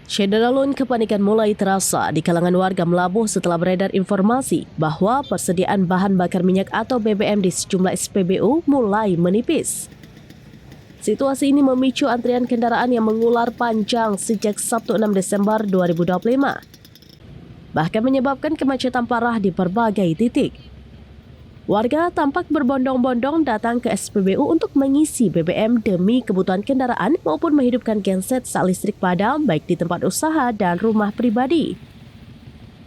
Syederalun kepanikan mulai terasa di kalangan warga Melabuh setelah beredar informasi bahwa persediaan bahan bakar minyak atau BBM di sejumlah SPBU mulai menipis. Situasi ini memicu antrian kendaraan yang mengular panjang sejak Sabtu 6 Desember 2025. Bahkan menyebabkan kemacetan parah di berbagai titik. Warga tampak berbondong-bondong datang ke SPBU untuk mengisi BBM demi kebutuhan kendaraan maupun menghidupkan genset saat listrik padam baik di tempat usaha dan rumah pribadi.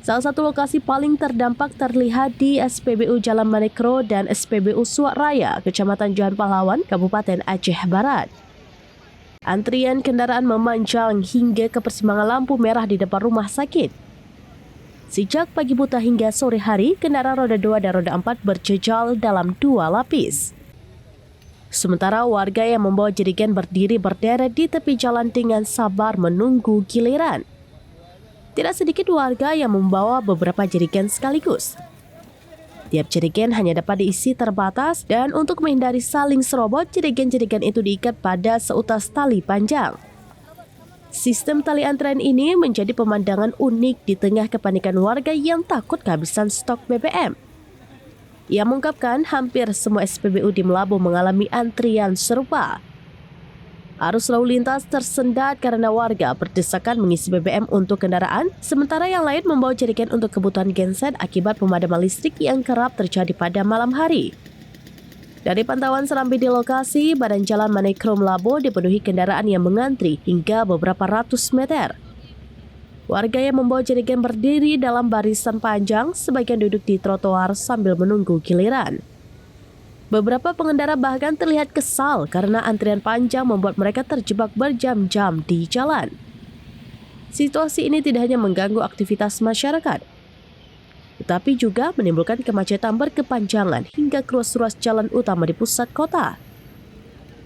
Salah satu lokasi paling terdampak terlihat di SPBU Jalan Manekro dan SPBU Suak Raya, Kecamatan Johan Pahlawan, Kabupaten Aceh Barat. Antrian kendaraan memanjang hingga ke persimpangan lampu merah di depan rumah sakit. Sejak pagi buta hingga sore hari, kendaraan roda 2 dan roda 4 berjejal dalam 2 lapis. Sementara warga yang membawa jerigen berdiri berderet di tepi jalan dengan sabar menunggu giliran. Tidak sedikit warga yang membawa beberapa jerigen sekaligus. Tiap jerigen hanya dapat diisi terbatas dan untuk menghindari saling serobot, jerigen-jerigen itu diikat pada seutas tali panjang. Sistem tali antrean ini menjadi pemandangan unik di tengah kepanikan warga yang takut kehabisan stok BBM. Ia mengungkapkan hampir semua SPBU di Melabuh mengalami antrian serupa. Arus lalu lintas tersendat karena warga berdesakan mengisi BBM untuk kendaraan, sementara yang lain membawa jerigen untuk kebutuhan genset akibat pemadaman listrik yang kerap terjadi pada malam hari. Dari pantauan serambi di lokasi, badan jalan Manekro Melabuh dipenuhi kendaraan yang mengantri hingga beberapa ratus meter. Warga yang membawa jerigen berdiri dalam barisan panjang, sebagian duduk di trotoar sambil menunggu giliran. Beberapa pengendara bahkan terlihat kesal karena antrian panjang membuat mereka terjebak berjam-jam di jalan. Situasi ini tidak hanya mengganggu aktivitas masyarakat, tetapi juga menimbulkan kemacetan berkepanjangan hingga ke ruas-ruas jalan utama di pusat kota.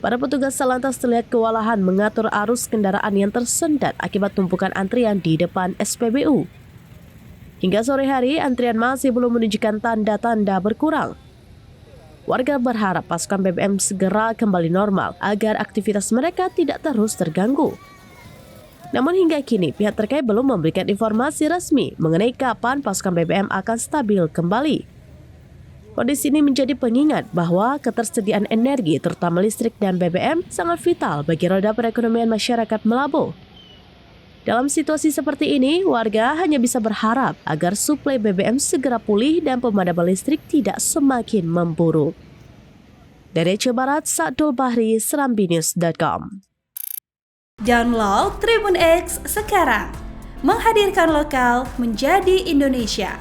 Para petugas lantas terlihat kewalahan mengatur arus kendaraan yang tersendat akibat tumpukan antrian di depan SPBU. Hingga sore hari, antrian masih belum menunjukkan tanda-tanda berkurang. Warga berharap pasukan BBM segera kembali normal agar aktivitas mereka tidak terus terganggu. Namun hingga kini pihak terkait belum memberikan informasi resmi mengenai kapan pasukan BBM akan stabil kembali. Kondisi ini menjadi pengingat bahwa ketersediaan energi terutama listrik dan BBM sangat vital bagi roda perekonomian masyarakat Melabuh. Dalam situasi seperti ini, warga hanya bisa berharap agar suplai BBM segera pulih dan pemadaman listrik tidak semakin memburuk. Dari Aceh Barat, Sa'dul Bahri, serambinews.com. Download Tribun X sekarang, menghadirkan lokal menjadi Indonesia.